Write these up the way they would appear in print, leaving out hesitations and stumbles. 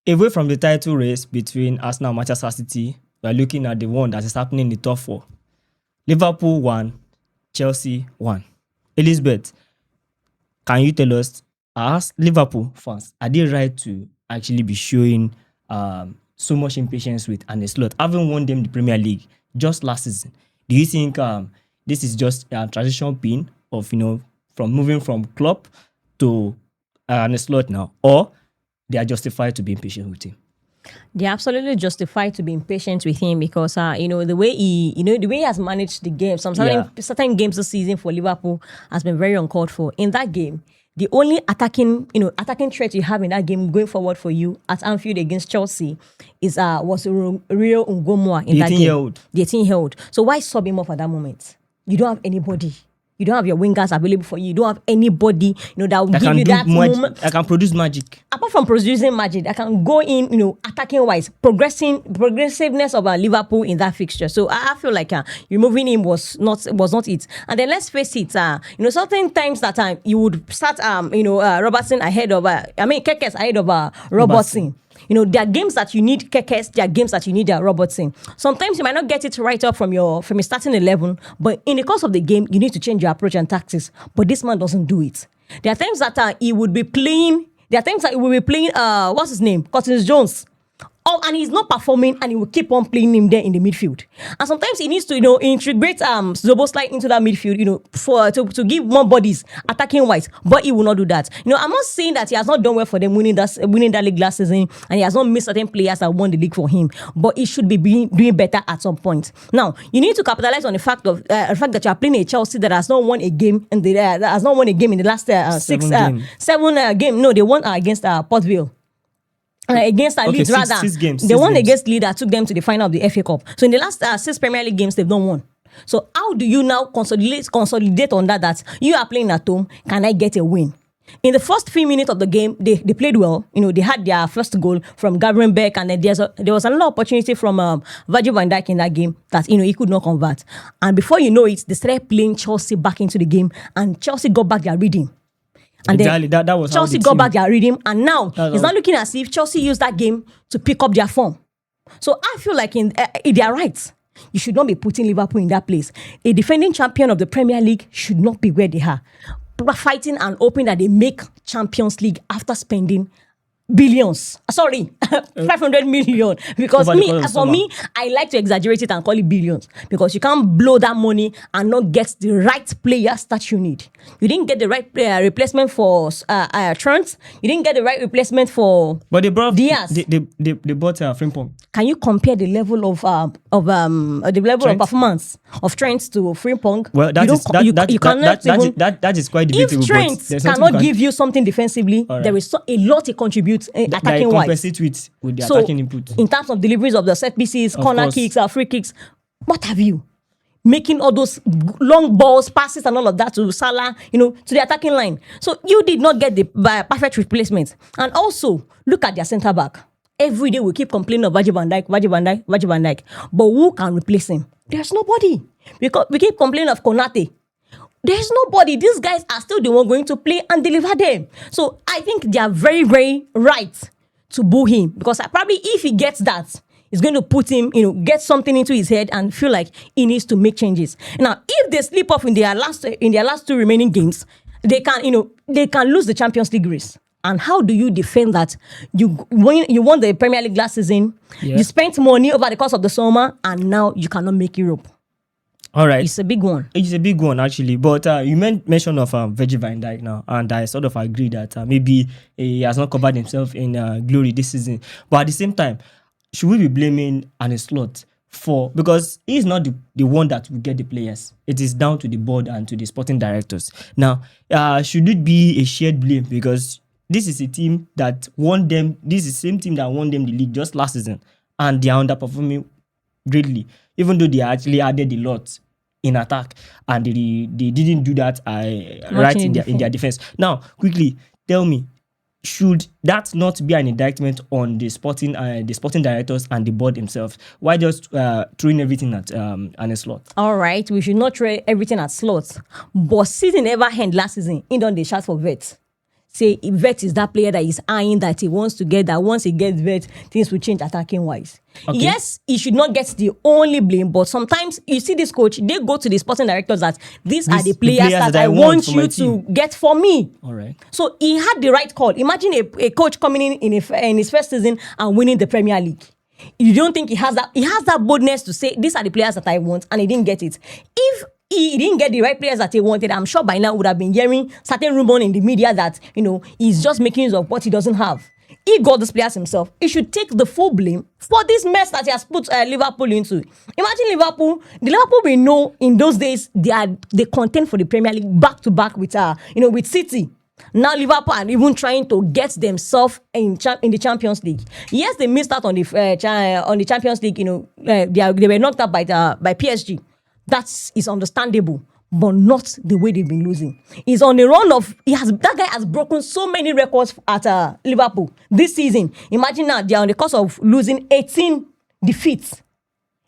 Away from the title race between Arsenal and Manchester City, we are looking at the one that is happening in the top four. Liverpool won, Chelsea won. Elizabeth, can you tell us, as Liverpool fans, are they right to actually be showing so much impatience with Arne Slot, having won them the Premier League just last season? Do you think this is just a transition pin of, from moving from Klopp to Arne Slot now, or they are justified to be impatient with him? They're absolutely justified to be impatient with him because the way he has managed the game. Certain games this season for Liverpool has been very uncalled for. In that game, the only attacking threat you have in that game going forward for you at Anfield against Chelsea was Rio Ngomwa in that game. The 18-year-old. So why sub him off at that moment? You don't have anybody. You don't have your wingers available for you. You don't have anybody, that will give you that moment. I can produce magic. Apart from producing magic, I can go in, attacking wise, progressiveness of Liverpool in that fixture. So I feel like removing him was not it. And then let's face it, certain times that you would start, Robertson ahead of, Kekes ahead of Robertson. There are games that you need Kekes, there are games that you need Robertson. Sometimes you might not get it right up from your starting 11, but in the course of the game, you need to change your approach and tactics. But this man doesn't do it. There are times that he would be playing, what's his name? Curtis Jones. Oh, and he's not performing, and he will keep on playing him there in the midfield. And sometimes he needs to, integrate Szoboszlai into that midfield, to give more bodies attacking wise. But he will not do that. I'm not saying that he has not done well for them winning that league last season, and he has not missed certain players that won the league for him. But he should be doing better at some point. Now, you need to capitalize on the fact that you are playing a Chelsea that has not won a game in the last 7 games. No, they won against Port Vale. Against Leeds, rather. They won against Leeds that took them to the final of the FA Cup. So in the last 6 Premier League games, they've not won. So how do you now consolidate on that you are playing at home? Can I get a win? In the first few minutes of the game, they played well. They had their first goal from Gabriel Beck, and then there was another opportunity from Virgil van Dijk in that game that he could not convert. And before you know it, they started playing Chelsea back into the game, and Chelsea got back their rhythm. And exactly. then that was Chelsea got back their rhythm, and now it's not looking as if Chelsea used that game to pick up their form. So I feel like in their rights, you should not be putting Liverpool in that place. A defending champion of the Premier League should not be where they are, fighting and hoping that they make Champions League after spending billions. 500 million. Because for me, I like to exaggerate it and call it billions. Because you can't blow that money and not get the right players that you need. You didn't get the right replacement for Trent. You didn't get the right replacement for Diaz. They bought Frimpong. Can you compare the level of performance of Trent to Frimpong? Well, that is quite debatable. If Trent cannot give you something defensively, there is a lot he contributes attacking wise. Compensate with the attacking input. In terms of deliveries of the set pieces, corner kicks, free kicks, what have you? Making all those long balls, passes and all of that to Salah, to the attacking line. So you did not get the perfect replacement. And also, look at their centre back. Every day we keep complaining of Virgil van Dijk. But who can replace him? There's nobody. Because we keep complaining of Konate. There's nobody. These guys are still the one going to play and deliver them. So I think they are very, very right to boo him. Because probably if he gets that, it's going to put him, get something into his head and feel like he needs to make changes. Now, if they slip off in their last 2 remaining games, they can lose the Champions League race. And how do you defend that? You won the Premier League last season. Yeah. You spent money over the course of the summer, and now you cannot make Europe. All right. It's a big one. It's a big one, actually. But you mention of Virgil van Dijk now, and I sort of agree that maybe he has not covered himself in glory this season. But at the same time, should we be blaming Arne Slot because he's not the one that will get the players? It is down to the board and to the sporting directors. Now, should it be a shared blame? Because this is a team that won them. This is the same team that won them the league just last season, and they are underperforming greatly, even though they actually added a lot in attack, and they didn't do that right in their defense. Now, quickly tell me, should that not be an indictment on the sporting directors and the board themselves? Why just throwing everything at Arne Slot? All right, we should not throw everything at Slot. But season never end last season. He done the shout for vets. say Vet is that player that is eyeing that he wants to get, that once he gets Vet, things will change attacking wise. Okay. Yes, he should not get the only blame, but sometimes you see this coach, they go to the sporting directors that these are the players that I want you to get for me. All right. So he had the right call. Imagine a coach coming in his first season and winning the Premier League. You don't think he has that? He has that boldness to say these are the players that I want, and he didn't get it. If he didn't get the right players that he wanted, I'm sure by now would have been hearing certain rumors in the media that he's just making use of what he doesn't have. He got these players himself. He should take the full blame for this mess that he has put Liverpool into. Imagine Liverpool. The Liverpool we know in those days they contend for the Premier League back to back with with City. Now Liverpool are even trying to get themselves in the Champions League. Yes, they missed out on the Champions League. They were knocked out by PSG. That is understandable, but not the way they've been losing. He's on the run of that guy has broken so many records at Liverpool this season. Imagine now they are on the course of losing 18 defeats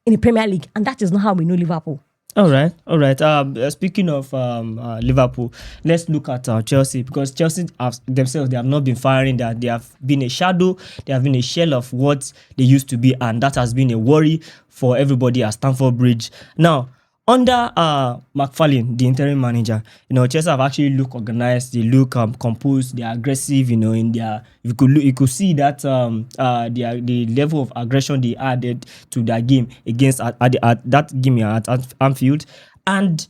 in the Premier League, and that is not how we know Liverpool. All right. Speaking of Liverpool, let's look at Chelsea, because Chelsea themselves, they have not been firing. That they have been a shadow, they have been a shell of what they used to be, and that has been a worry for everybody at Stamford Bridge. Now, under McFarlane, the interim manager, Chelsea have actually look organized. They look composed. They are aggressive. In their, you could see that the level of aggression they added to their game against at that game at Anfield. And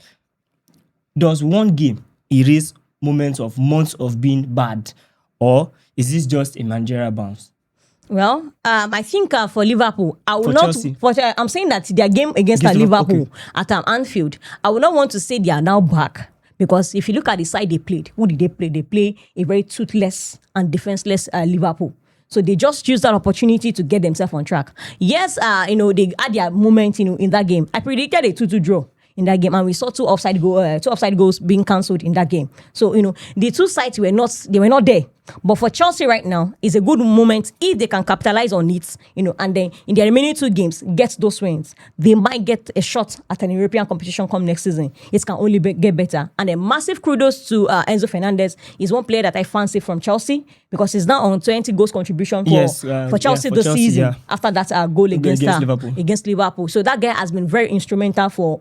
does one game erase moments of months of being bad, or is this just a managerial bounce? Well, I think for Liverpool, I will for not. Chelsea. I'm saying that their game against Liverpool at Anfield, I would not want to say they are now back, because if you look at the side they played, who did they play? They play a very toothless and defenseless Liverpool. So they just used that opportunity to get themselves on track. Yes, they had their moment, in that game. I predicted a 2-2 draw in that game, and we saw two offside goals being cancelled in that game. So the two sides were not there. But for Chelsea right now, it's a good moment if they can capitalize on it, and then in their remaining two games, get those wins. They might get a shot at an European competition come next season. It can only get better. And a massive kudos to Enzo Fernandez. He's one player that I fancy from Chelsea, because he's now on 20 goals contribution for Chelsea this season, after that goal against Liverpool. So that guy has been very instrumental for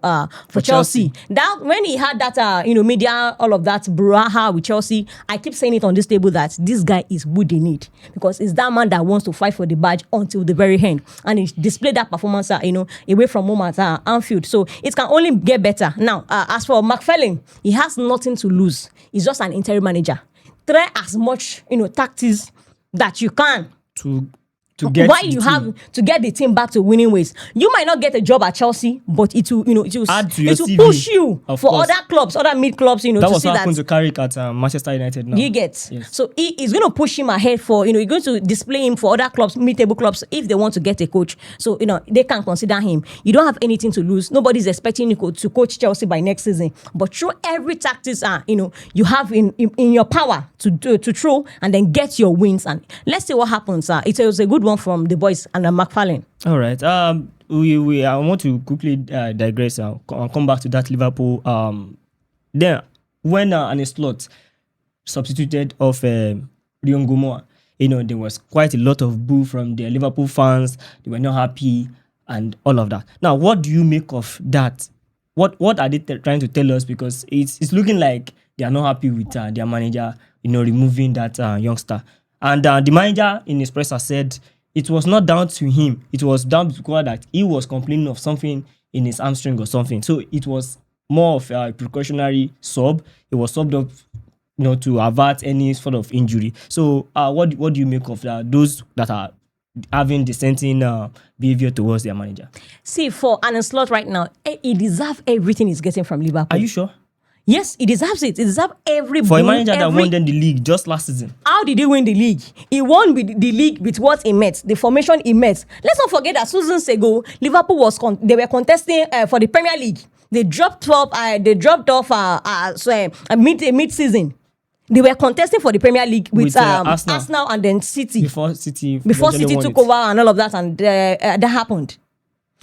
Chelsea. That when he had that media, all of that brouhaha with Chelsea, I keep saying it on this table that this guy is who they need, because it's that man that wants to fight for the badge until the very end, and he displayed that performance away from home at Anfield. So it can only get better. Now, as for McFarlane, he has nothing to lose. He's just an interim manager. Try as much tactics that you can to get the team back to winning ways. You might not get a job at Chelsea, but it will push you for other clubs, other mid clubs. That was what happened to Carrick at Manchester United now. You get so he's going to push him ahead for he's going to display him for other clubs, mid-table clubs, if they want to get a coach. So they can consider him. You don't have anything to lose. Nobody's expecting you to coach Chelsea by next season. But throw every tactics you have in your power to throw, and then get your wins. And let's see what happens. It was a good one from the boys and McFarlane. All right. I want to quickly digress and come back to that Liverpool. Then when Arne Slot substituted of Rion Gomoa, there was quite a lot of boo from the Liverpool fans. They were not happy and all of that. Now, what do you make of that? What are they trying to tell us? Because it's looking like they are not happy with their manager, removing that youngster. And the manager in his presser said it was not down to him. It was down to God that he was complaining of something in his hamstring or something. So it was more of a precautionary sub. It was subbed up, to avert any sort of injury. So what do you make of that? Those that are having dissenting behavior towards their manager. See, for Arne Slot right now, he deserves everything he's getting from Liverpool. Are you sure? Yes, he deserves it. He deserves every for a manager that won them the league just last season. How did he win the league? He won the league with what he met, the formation he met. Let's not forget that seasons ago, Liverpool they were contesting for the Premier League. They dropped off. Mid-season. They were contesting for the Premier League with Arsenal and then City. Before City took over and all of that, and that happened.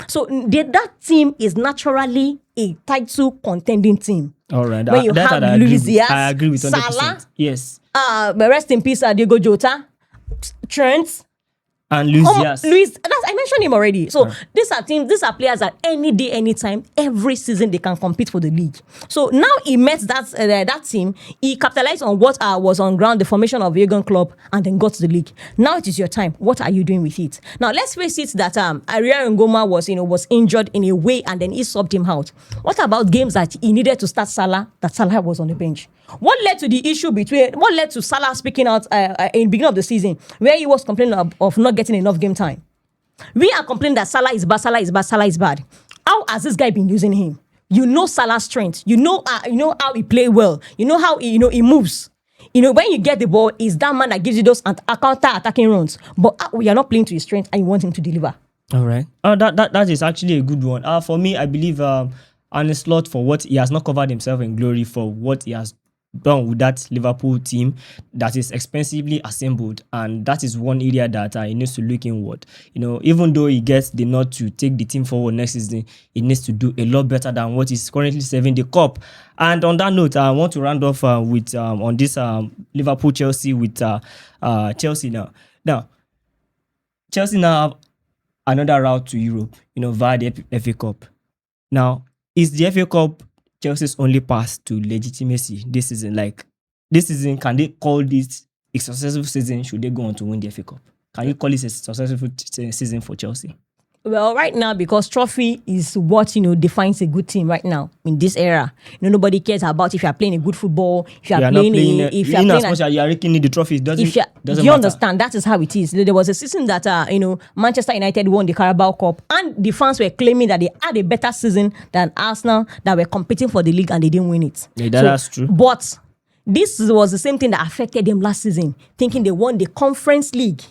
So that team is naturally a title contending team. All right. When you have Luis Diaz, I agree with 100%. Salah, yes. Rest in peace, Diego Jota, Trent. And Luis Diaz. I mentioned him already. So these are players that any day, anytime, every season they can compete for the league. So now he met that team. He capitalized on what was on ground, the formation of Jurgen Klopp, and then got to the league. Now it is your time. What are you doing with it? Now let's face it that Ariel Ngoma was injured in a way, and then he subbed him out. What about games that he needed to start Salah? That Salah was on the bench. What led to Salah speaking out in the beginning of the season, where he was complaining of not getting enough game time? We are complaining that Salah is bad. How has this guy been using him? You know Salah's strength. You know how he play well. You know how he moves. When you get the ball, is that man that gives you those counter-attacking runs. But we are not playing to his strength, and you want him to deliver. All right. That is actually a good one. For me, I believe Arne Slot, for what he has not covered himself in glory for what he has done with that Liverpool team that is expensively assembled, and that is one area that he needs to look inward. Even though he gets the nod to take the team forward next season, he needs to do a lot better than what is currently serving the cup. And on that note, I want to round off with on this Liverpool Chelsea with Chelsea now. Now, Chelsea now have another route to Europe, via the FA Cup. Now, is the FA Cup Chelsea's only path to legitimacy this season? Like, this season, can they call this a successful season? Should they go on to win the FA Cup? Can you call this a successful season for Chelsea? Well, right now, because trophy is what defines a good team right now in this era. Nobody cares about if you are playing a good football, if you are playing as much as you are raking in the trophies. Doesn't you matter. Understand? That is how it is. There was a season that Manchester United won the Carabao Cup, and the fans were claiming that they had a better season than Arsenal, that were competing for the league, and they didn't win it. Yeah, that's true. But this was the same thing that affected them last season, thinking they won the Conference League.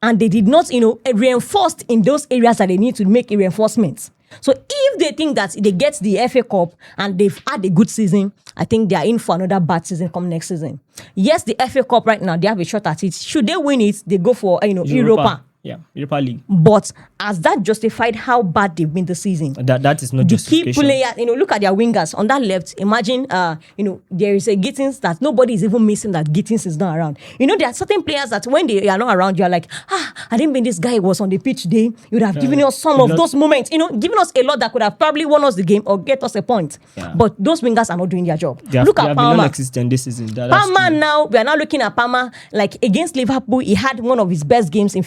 And they did not, reinforce in those areas that they need to make reinforcements. So if they think that they get the FA Cup and they've had a good season, I think they are in for another bad season come next season. Yes, the FA Cup right now, they have a shot at it. Should they win it, they go for, Europa. Yeah, Europa League. But has that justified how bad they've been this season? That is not justification. The key player, look at their wingers. On that left, imagine, there is a Gittins that nobody is even missing, that Gittins is not around. There are certain players that when they are not around, you're like, I didn't mean this guy was on the pitch today. You would have given us some of those moments, giving us a lot that could have probably won us the game or get us a point. Yeah. But those wingers are not doing their job. Look at Palmer. Non-existent this season. Palmer now, we are now looking at Palmer, like against Liverpool, he had one of his best games in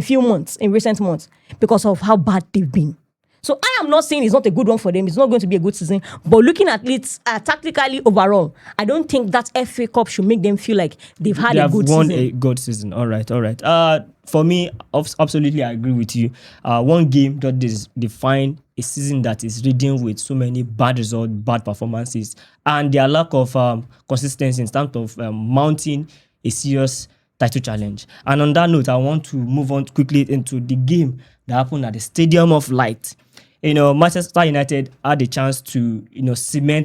recent months, because of how bad they've been. So I am not saying it's not a good one for them. It's not going to be a good season. But looking at it tactically overall, I don't think that FA Cup should make them feel like they've had a good season. A good season. All right. For me, absolutely, I agree with you. One game does define a season that is ridden with so many bad results, bad performances, and their lack of consistency in terms of mounting a serious title challenge. And on that note, I want to move on quickly into the game that happened at the Stadium of Light. Manchester United had a chance to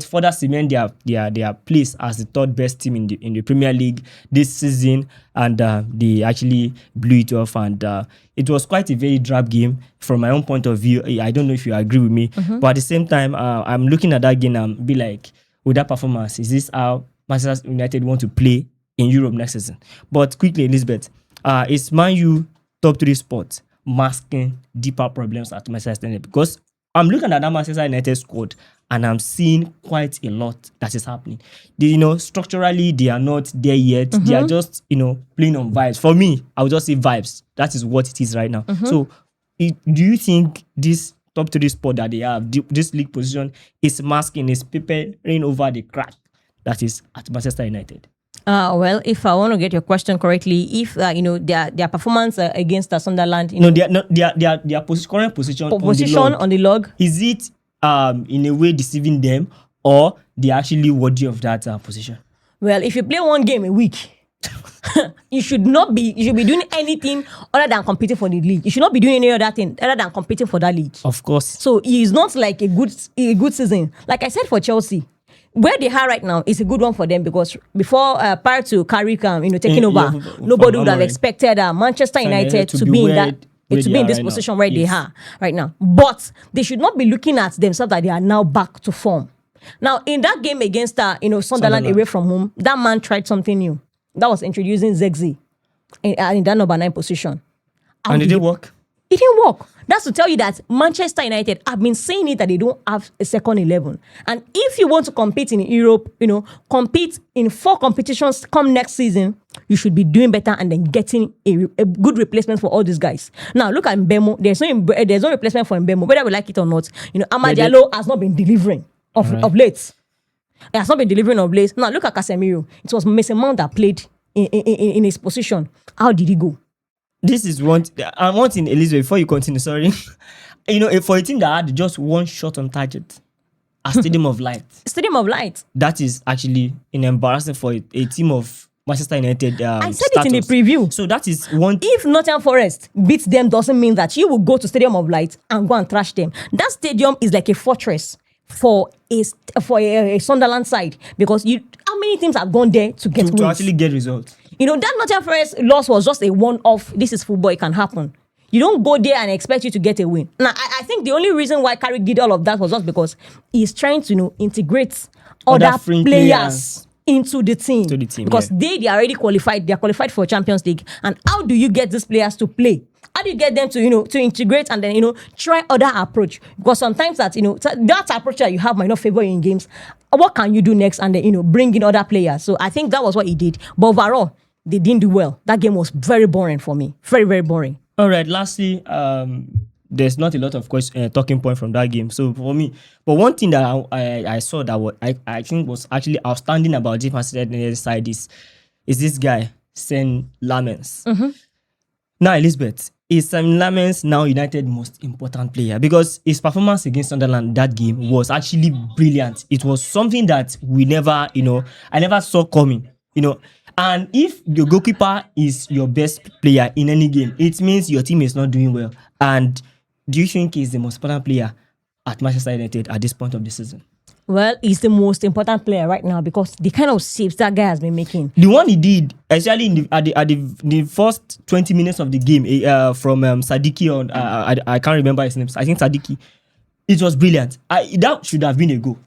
further cement their place as the third best team in the Premier League this season, and they actually blew it off. And it was quite a very drab game from my own point of view. I don't know if you agree with me, but at the same time, I'm looking at that game and be like, with that performance, is this how Manchester United want to play in Europe next season? But quickly, Elizabeth, is Man U top 3 spot masking deeper problems at Manchester United? Because I'm looking at that Manchester United squad and I'm seeing quite a lot that is happening. Structurally, they are not there yet. They are just, playing on vibes. For me, I would just say vibes. That is what it is right now. So, do you think this top 3 spot that they have, this league position, is masking, is preparing over the crack that is at Manchester United? Well, if I want to get your question correctly, if their performance against Sunderland, their current position on the log, is it in a way deceiving them, or they are actually worthy of that position? Well, if you play one game a week, you should be doing anything other than competing for the league. You should not be doing any other thing other than competing for that league. Of course. So it's not like a good season. Like I said, for Chelsea, where they are right now is a good one for them, because before prior to Carrick taking over, nobody would have expected Manchester United to be in this position where they are right now. But they should not be looking at themselves that they are now back to form. Now, in that game against Sunderland away from home, that man tried something new. that was introducing Zexi in that number 9 position. How And did did it work? It didn't work. That's to tell you that Manchester United have been saying it that they don't have a second 11. And if you want to compete in Europe, compete in 4 competitions come next season, you should be doing better and then getting a good replacement for all these guys. Now look at Mbemo. There's no replacement for Mbemo, whether we like it or not. Amad Diallo has not been delivering of late. He has not been delivering of late. Now look at Casemiro. It was Mason Mount that played in his position. How did he go? This is one. I want in Elizabeth before you continue. Sorry, for a team that had just one shot on target, a Stadium of Light. Stadium of Light. That is actually an embarrassing for a team of Manchester United. I said it in the preview. So that is one. If Nottingham Forest beats them, doesn't mean that you will go to Stadium of Light and go and trash them. That stadium is like a fortress for a Sunderland side, because how many teams have gone there to get wins? To actually get results. That Nottingham Forest loss was just a one-off. This is football; it can happen. You don't go there and expect you to get a win. Now, I think the only reason why Carrick did all of that was just because he's trying to integrate other players into the team. Because they are already qualified. They are qualified for Champions League. And how do you get these players to play? How do you get them to integrate and then try other approach? Because sometimes that approach that you have might not favor you in games. What can you do next? And then bring in other players. So I think that was what he did. But overall, they didn't do well. That game was very boring for me. Very, very boring. All right. Lastly, there's not a lot of talking point from that game. So for me, but one thing that I saw that I think was actually outstanding about this Manchester United side is this guy, Sen Lamens. Mm-hmm. Now, Elizabeth, is Sen Lamens now United's most important player? Because his performance against Sunderland that game was actually brilliant. It was something that we never, I never saw coming. And if your goalkeeper is your best player in any game, it means your team is not doing well. And do you think he's the most important player at Manchester United at this point of the season? Well, he's the most important player right now because the kind of saves that guy has been making. The one he did, especially at the first 20 minutes of the game, from Sadiki on, I can't remember his name. I think Sadiki. It was brilliant. That should have been a goal.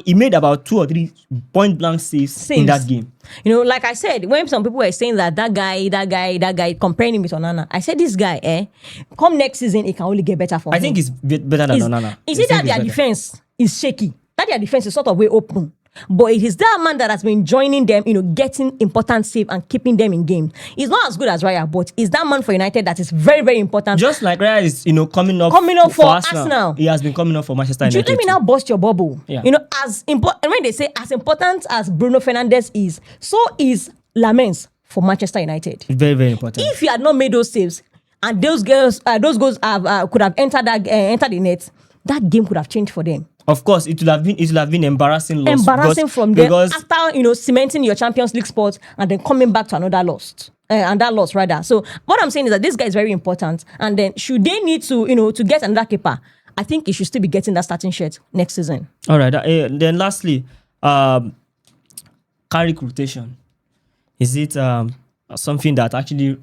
He made about 2 or 3 point blank saves in that game. Like I said, when some people were saying that guy, comparing him with Onana, I said this guy, come next season, it can only get better for him. I think it's better than Onana. Is it that their defense is shaky? That their defense is sort of way open. But it is that man that has been joining them, getting important save and keeping them in game. He's not as good as Raya, but is that man for United that is very, very important. Just like Raya is, coming up for Arsenal. He has been coming up for Manchester United. Let me now bust your bubble. Yeah. As important, when they say as important as Bruno Fernandes is, so is Lamens for Manchester United. Very, very important. If he had not made those saves and those goals could have entered the net, that game could have changed for them. Of course, it would have been embarrassing loss. Embarrassing from them after cementing your Champions League spot and then coming back to another loss. And that loss rather. So what I'm saying is that this guy is very important. And then should they need to get another keeper, I think he should still be getting that starting shirt next season. All right. Then lastly, Carrick rotation. Is it something that actually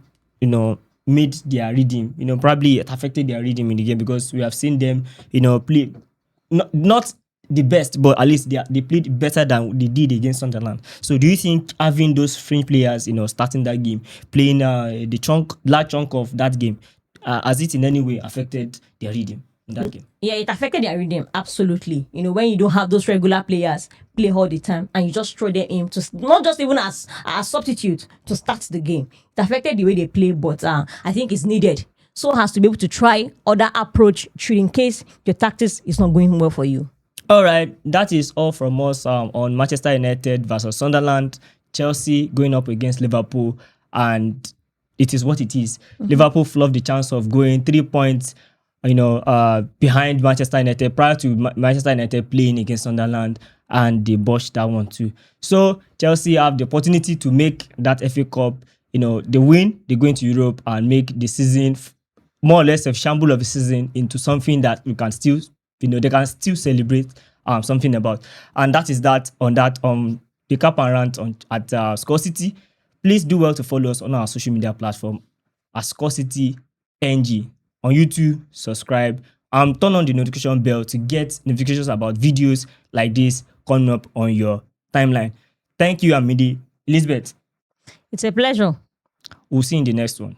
made their redeem? Probably it affected their redeem in the game because we have seen them play. Not the best, but at least they played better than they did against Sunderland. So do you think having those fringe players, starting that game, playing the large chunk of that game, has it in any way affected their rhythm in that game? Yeah, it affected their rhythm, absolutely. When you don't have those regular players play all the time and you just throw them in, to not just even as a substitute to start the game. It affected the way they play, but I think it's needed. So has to be able to try other approach should in case your tactics is not going well for you. All right, that is all from us on Manchester United versus Sunderland, Chelsea going up against Liverpool, and it is what it is. Mm-hmm. Liverpool fluffed the chance of going 3 points, behind Manchester United prior to Manchester United playing against Sunderland, and they botched that one too. So Chelsea have the opportunity to make that FA Cup. They win, they go into Europe and make the season more or less a shamble of a season into something that we can still, they can still celebrate something about. And that is that on the cap and rant at Score City. Please do well to follow us on our social media platform at Score City NG on YouTube. Subscribe and turn on the notification bell to get notifications about videos like this coming up on your timeline. Thank you, Mide. Elizabeth. It's a pleasure. We'll see you in the next one.